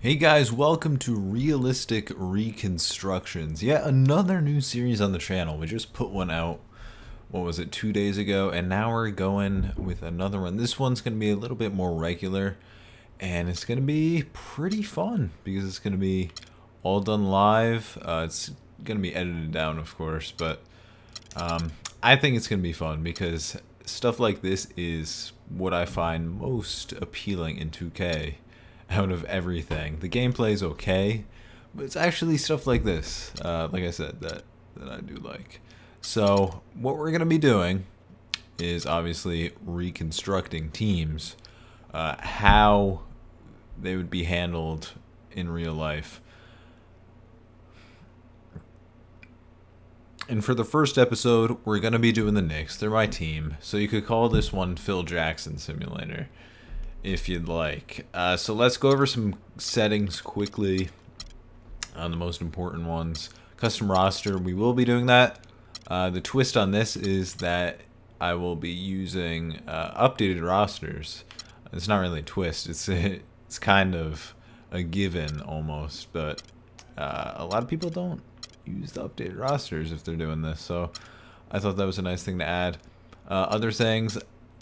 Hey guys, welcome to Realistic Reconstructions. Yet another new series on the channel. We just put one out, what was it, 2 days ago, and now we're going with another one. This one's going to be a little bit more regular, and it's going to be pretty fun because it's going to be all done live. It's going to be edited down, of course, but I think it's going to be fun because stuff like this is what I find most appealing in 2K. Out of everything, the gameplay is okay, but it's actually stuff like this, like I said, that I do like. So what we're gonna be doing is obviously reconstructing teams, how they would be handled in real life. And for the first episode, we're gonna be doing the Knicks. They're my team, so you could call this one Phil Jackson Simulator, if you'd like. So let's go over some settings quickly on the most important ones. Custom roster, we will be doing that. The twist on this is that I will be using updated rosters. It's not really a twist, it's kind of a given almost, but a lot of people don't use the updated rosters if they're doing this, so I thought that was a nice thing to add. Other things,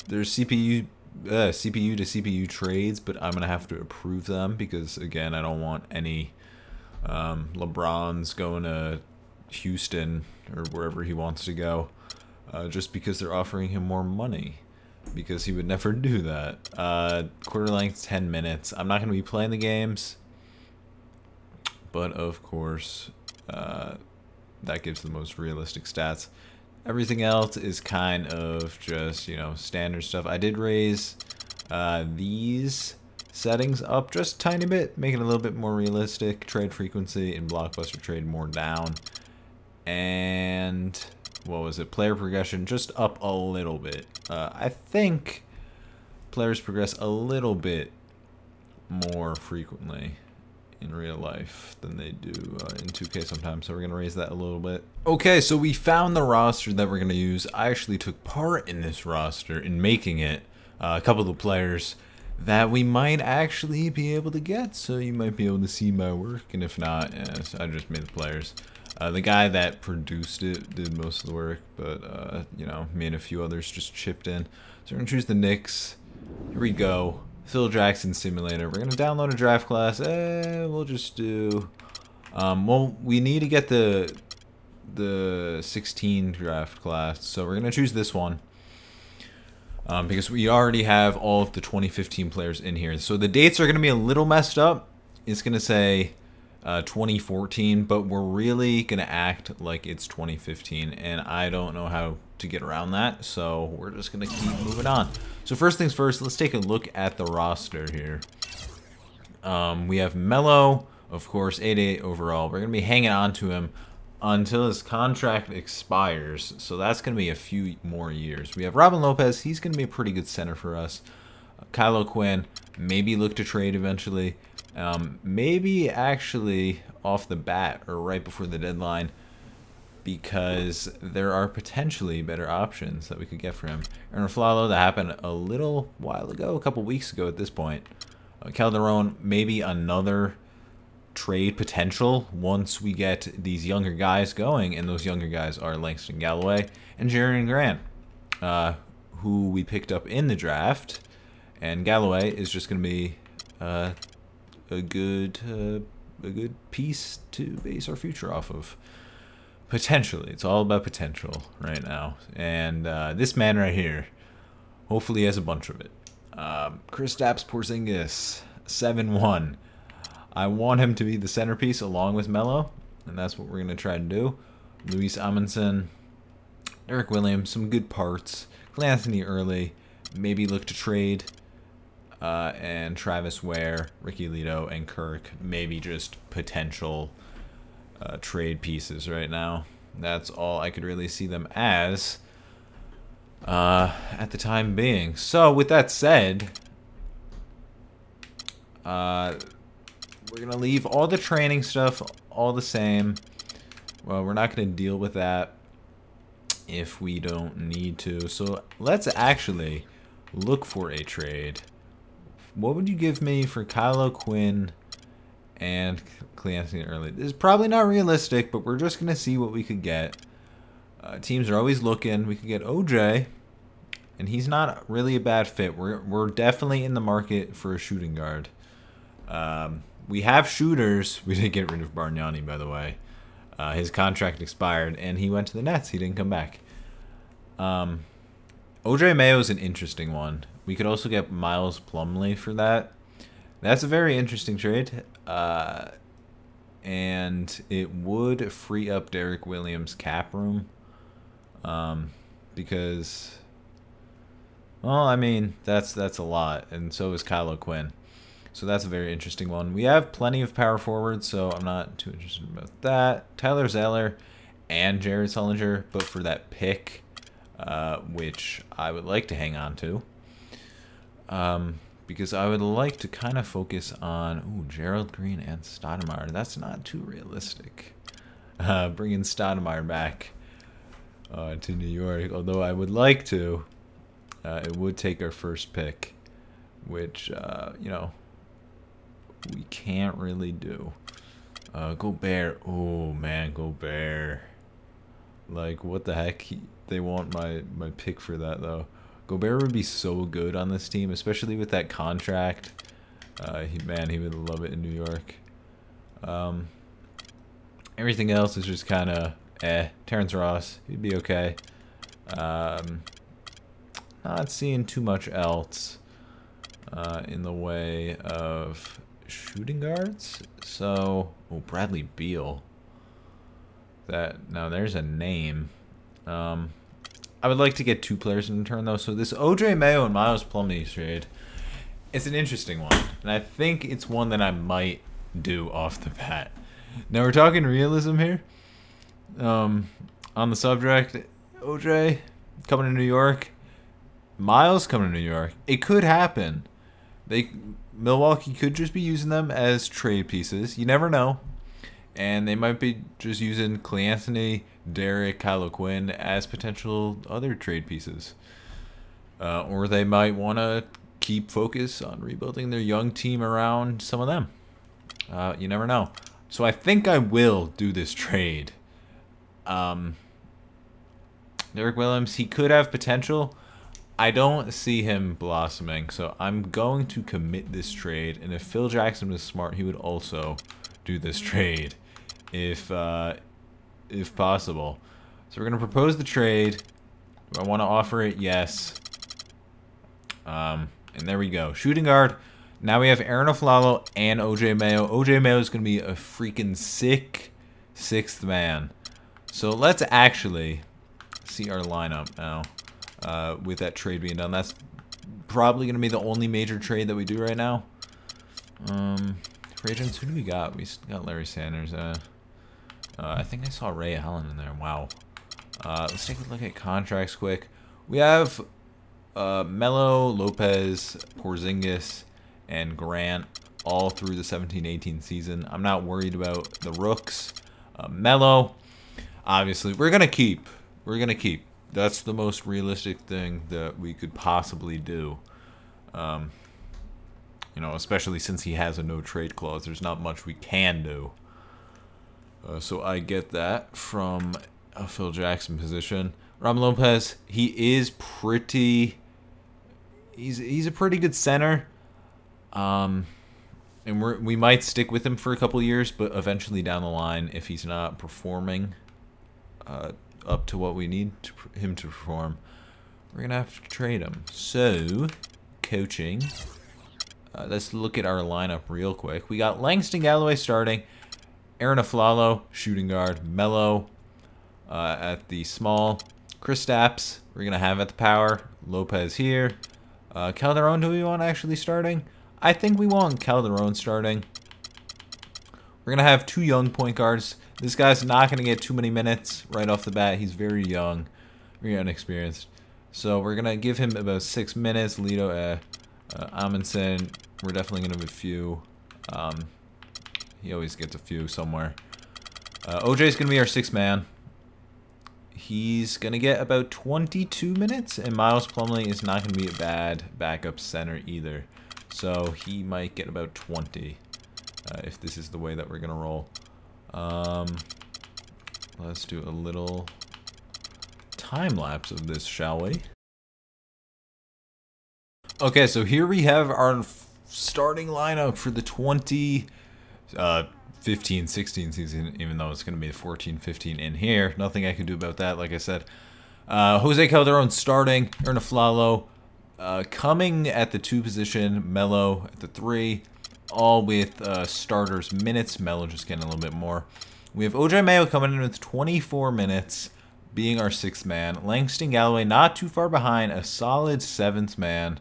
there's CPU to CPU trades, but I'm gonna have to approve them because, again, I don't want any LeBrons going to Houston or wherever he wants to go just because they're offering him more money, because he would never do that. Quarter length 10 minutes. I'm not gonna be playing the games, but of course that gives the most realistic stats. Everything else is kind of just, you know, standard stuff. I did raise these settings up just a tiny bit, making it a little bit more realistic. Trade frequency and blockbuster trade more down. And what was it? Player progression just up a little bit. I think players progress a little bit more frequently in real life than they do in 2K sometimes, so we're gonna raise that a little bit. Okay, so we found the roster that we're gonna use. I actually took part in this roster in making it. A couple of the players that we might actually be able to get, so you might be able to see my work, and if not, yes, I just made the players. The guy that produced it did most of the work, but you know, me and a few others just chipped in. So we're gonna choose the Knicks. Here we go. Phil Jackson Simulator. We're gonna download a draft class. We'll just do. Well, we need to get the 16 draft class, so we're gonna choose this one because we already have all of the 2015 players in here. So the dates are gonna be a little messed up. It's gonna say 2014, but we're really gonna act like it's 2015, and I don't know how to get around that, so we're just gonna keep moving on. So first things first, let's take a look at the roster here. We have Melo, of course, 88 overall. We're gonna be hanging on to him until his contract expires, so that's gonna be a few more years. We have Robin Lopez. He's gonna be a pretty good center for us. Kylo Quinn, maybe look to trade eventually. Maybe actually off the bat or right before the deadline, because there are potentially better options that we could get for him. Aaron Flalo, that happened a little while ago, a couple weeks ago at this point. Calderon, maybe another trade potential once we get these younger guys going, and those younger guys are Langston Galloway and Jerian Grant, who we picked up in the draft, and Galloway is just going to be a good piece to base our future off of. Potentially. It's all about potential right now. And this man right here, hopefully he has a bunch of it. Kristaps Porzingis, 7-1. I want him to be the centerpiece along with Melo, and that's what we're going to try to do. Luis Amundsen, Derek Williams, some good parts. Anthony Early, maybe look to trade. And Travis Ware, Ricky Lito, and Kirk, maybe just potential trade pieces right now. That's all I could really see them as at the time being. So with that said, we're gonna leave all the training stuff all the same. Well, we're not gonna deal with that if we don't need to. So let's actually look for a trade. What would you give me for Kylo Quinn and Clancy early. This is probably not realistic, but we're just going to see what we could get. Teams are always looking. We could get OJ, and he's not really a bad fit. We're definitely in the market for a shooting guard. We have shooters. We did get rid of Bargnani, by the way. His contract expired, and he went to the Nets. He didn't come back. OJ Mayo is an interesting one. We could also get Miles Plumlee for that. That's a very interesting trade. And it would free up Derek Williams' cap room. Because, well, I mean, that's a lot. And so is Kyle O'Quinn. So that's a very interesting one. We have plenty of power forwards, so I'm not too interested about that. Tyler Zeller and Jared Sullinger, but for that pick, which I would like to hang on to. Because I would like to kind of focus on Gerald Green and Stoudemire. That's not too realistic. Bringing Stoudemire back to New York, although I would like to. It would take our first pick, which, you know, we can't really do. Gobert. Oh, man, Gobert. Like, what the heck? They want my pick for that, though. Gobert would be so good on this team, especially with that contract. He would love it in New York. Everything else is just kind of Terrence Ross, he'd be okay. Not seeing too much else in the way of shooting guards. So, Bradley Beal. Now there's a name. I would like to get 2 players in return, though. So this OJ Mayo and Miles Plumlee trade, it's an interesting one. And I think it's one that I might do off the bat. Now, we're talking realism here. On the subject, OJ coming to New York. Miles coming to New York. It could happen. Milwaukee could just be using them as trade pieces. You never know. And they might be just using Clancy, Derek, Kyle O'Quinn as potential other trade pieces. Or they might want to keep focus on rebuilding their young team around some of them. You never know. So I think I will do this trade. Derek Williams, he could have potential. I don't see him blossoming. So I'm going to commit this trade. And if Phil Jackson was smart, he would also do this trade. If possible. So we're going to propose the trade. Do I want to offer it? Yes. And there we go. Shooting guard. Now we have Aaron Aflalo and OJ Mayo. OJ Mayo is going to be a freaking sick 6th man. So let's actually see our lineup now with that trade being done. That's probably going to be the only major trade that we do right now. Free agents, who do we got? We got Larry Sanders. I think I saw Ray Allen in there. Wow. Let's take a look at contracts quick. We have Melo, Lopez, Porzingis, and Grant all through the 17-18 season. I'm not worried about the rooks. Melo, obviously, we're going to keep. We're going to keep. That's the most realistic thing that we could possibly do. You know, especially since he has a no-trade clause. There's not much we can do. So I get that from a Phil Jackson position. Ram Lopez, he is pretty... He's a pretty good center. And we might stick with him for a couple years, but eventually down the line, if he's not performing up to what we need him to perform, we're going to have to trade him. So, coaching... let's look at our lineup real quick. We got Langston Galloway starting. Aaron Aflalo, shooting guard. Melo at the small. Kristaps, we're going to have at the power. Lopez here. Calderon, do we want actually starting? I think we want Calderon starting. We're going to have 2 young point guards. This guy's not going to get too many minutes right off the bat. He's very young, very inexperienced. So we're going to give him about 6 minutes. Lito, Amundsen, we're definitely going to have a few. He always gets a few somewhere. OJ's going to be our 6th man. He's going to get about 22 minutes, and Miles Plumlee is not going to be a bad backup center either. So he might get about 20. if this is the way that we're gonna roll. Let's do a little time lapse of this, shall we? Okay, so here we have our starting lineup for the 2015-16 season, even though it's going to be the 14-15 in here. Nothing I can do about that, like I said. Jose Calderon starting, Ernaflalo coming at the 2 position, Melo at the 3, all with starters minutes. Melo just getting a little bit more. We have OJ Mayo coming in with 24 minutes, being our 6th man. Langston Galloway not too far behind, a solid 7th man.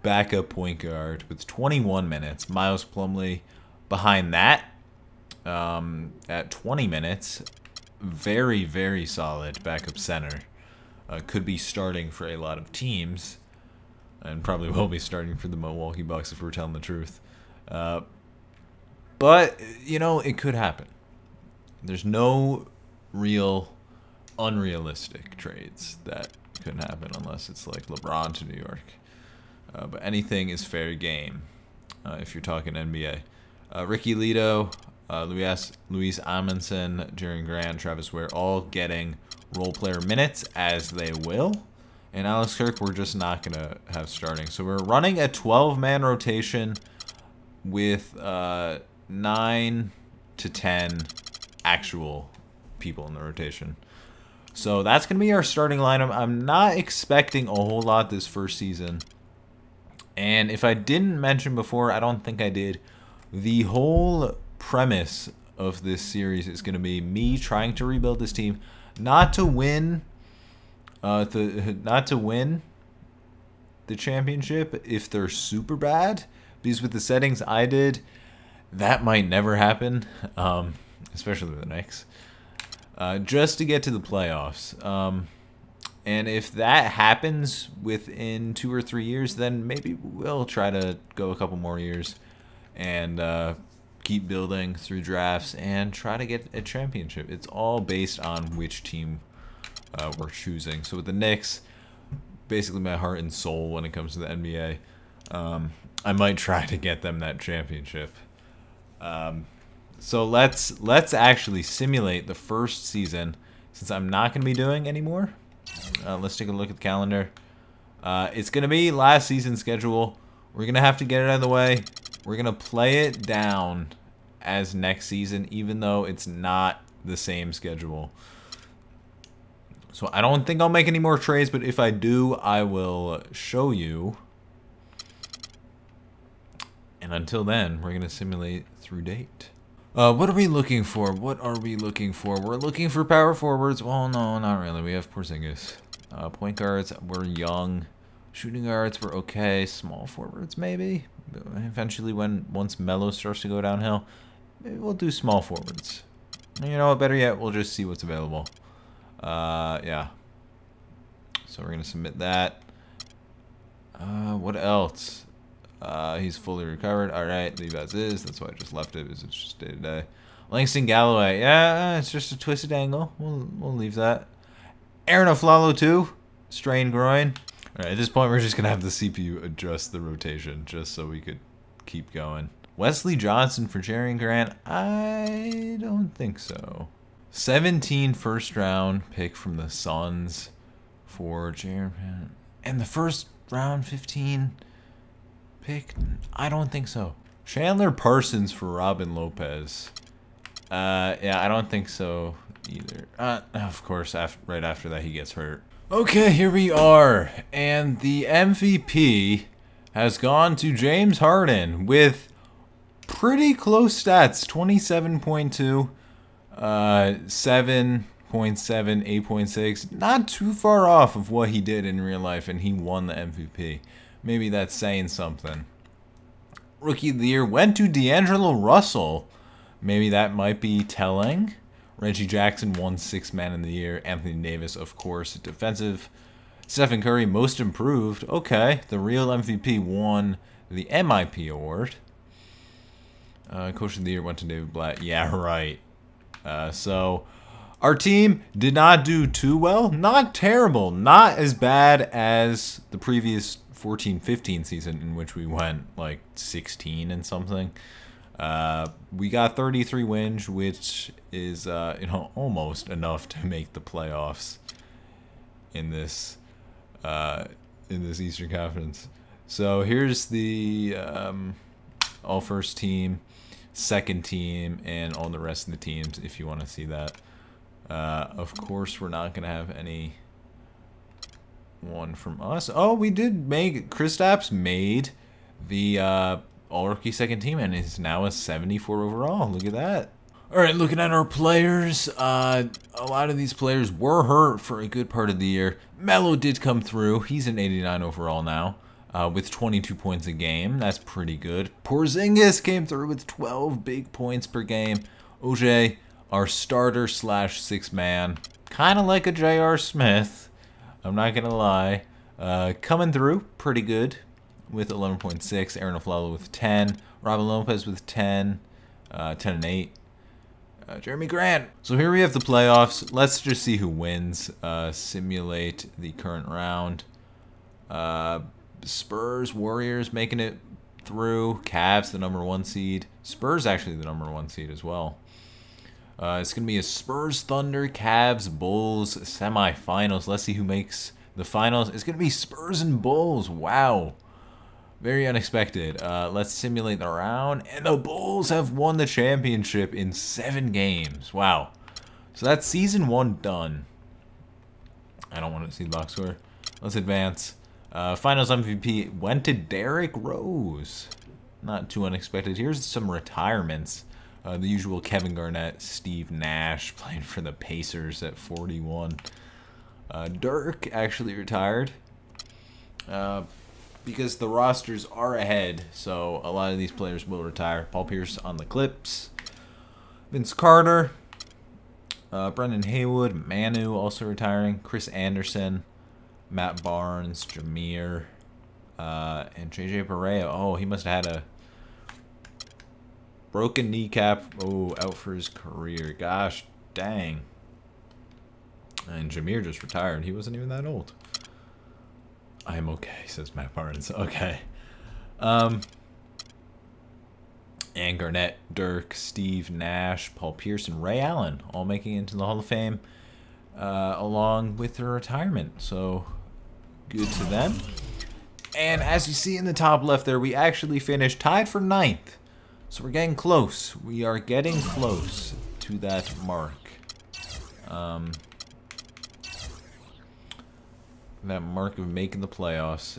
Backup point guard with 21 minutes. Miles Plumlee behind that at 20 minutes. Very, very solid backup center. Could be starting for a lot of teams. And probably will be starting for the Milwaukee Bucks if we're telling the truth. But, you know, it could happen. There's no real unrealistic trades that couldn't happen unless it's like LeBron to New York. But anything is fair game if you're talking NBA. Ricky Lito, Luis Amundsen, Jaren Grant, Travis Ware, all getting role player minutes as they will. And Alex Kirk, we're just not going to have starting. So we're running a 12-man rotation with 9 to 10 actual people in the rotation. So that's going to be our starting lineup. I'm not expecting a whole lot this first season. And if I didn't mention before, I don't think I did, the whole premise of this series is going to be me trying to rebuild this team, not to win the championship if they're super bad, because with the settings I did, that might never happen, especially with the Knicks, just to get to the playoffs. And if that happens within 2 or 3 years, then maybe we'll try to go a couple more years and keep building through drafts and try to get a championship. It's all based on which team we're choosing. So with the Knicks, basically my heart and soul when it comes to the NBA, I might try to get them that championship. So let's actually simulate the first season, since I'm not going to be doing anymore. Let's take a look at the calendar. It's going to be last season's schedule. We're going to have to get it out of the way. We're going to play it down as next season, even though it's not the same schedule. So I don't think I'll make any more trades, but if I do, I will show you. And until then, we're going to simulate through date. What are we looking for? What are we looking for? We're looking for power forwards. Well, no, not really. We have Porzingis. Point guards, we're young. Shooting guards, we're okay. Small forwards, maybe. Eventually, once Melo starts to go downhill, maybe we'll do small forwards. You know what? Better yet, we'll just see what's available. Yeah. So we're gonna submit that. What else? He's fully recovered. All right, leave as is. That's why I just left it, because it's just day to day. Langston Galloway. Yeah, it's just a twisted ankle. We'll leave that. Aaron Aflalo too. Strained groin. All right, at this point, we're just gonna have the CPU adjust the rotation just so we could keep going. Wesley Johnson for Jaren Grant. I don't think so. 17 first round pick from the Suns for Jaren Grant. And the first round 15 pick? I don't think so. Chandler Parsons for Robin Lopez. Yeah, I don't think so either. Of course, right after that, he gets hurt. Okay, here we are. And the MVP has gone to James Harden with pretty close stats. 27.2, 7.7, 8.6. Not too far off of what he did in real life, and he won the MVP. Maybe that's saying something. Rookie of the Year went to D'Angelo Russell. Maybe that might be telling. Reggie Jackson won 6th Man of the Year. Anthony Davis, of course, defensive. Stephen Curry, Most Improved. Okay, the real MVP won the MIP award. Coach of the Year went to David Blatt. Yeah, right. So our team did not do too well. Not terrible. Not as bad as the previous 14-15 season, in which we went like 16 and something. We got 33 wins, which is you know, almost enough to make the playoffs in this Eastern Conference. So here's the all first team, second team, and all the rest of the teams if you want to see that. Of course, we're not gonna have any one from us. Oh, we did make Kristaps made the all-rookie second team and is now a 74 overall. Look at that. All right, looking at our players, a lot of these players were hurt for a good part of the year. Melo did come through. He's an 89 overall now, with 22 points a game. That's pretty good. Porzingis came through with 12 big points per game. OJ, our starter slash sixth man, kind of like a J.R. Smith. I'm not going to lie. Coming through pretty good with 11.6. Aaron Aflalo with 10. Robin Lopez with 10. 10 and 8. Jeremy Grant. So here we have the playoffs. Let's just see who wins. Simulate the current round. Spurs, Warriors making it through. Cavs, the #1 seed. Spurs actually the #1 seed as well. It's going to be a Spurs, Thunder, Cavs, Bulls semifinals. Let's see who makes the finals. It's going to be Spurs and Bulls. Wow. Very unexpected. Let's simulate the round. And the Bulls have won the championship in 7 games. Wow. So that's season 1 done. I don't want to see the box score. Let's advance. Finals MVP went to Derrick Rose. Not too unexpected. Here's some retirements. The usual Kevin Garnett, Steve Nash playing for the Pacers at 41. Dirk actually retired. Because the rosters are ahead, so a lot of these players will retire. Paul Pierce on the Clips. Vince Carter. Brendan Haywood. Manu also retiring. Chris Anderson. Matt Barnes. Jameer. And JJ Barea. Oh, he must have had a broken kneecap. Oh, out for his career. Gosh, dang. And Jameer just retired. He wasn't even that old. I'm okay, says Matt Barnes. Okay. And Garnett, Dirk, Steve Nash, Paul Pierce, and Ray Allen all making it into the Hall of Fame along with their retirement. So good to them. And as you see in the top left there, we actually finished tied for 9th. So we're getting close. We are getting close to that mark. That mark of making the playoffs.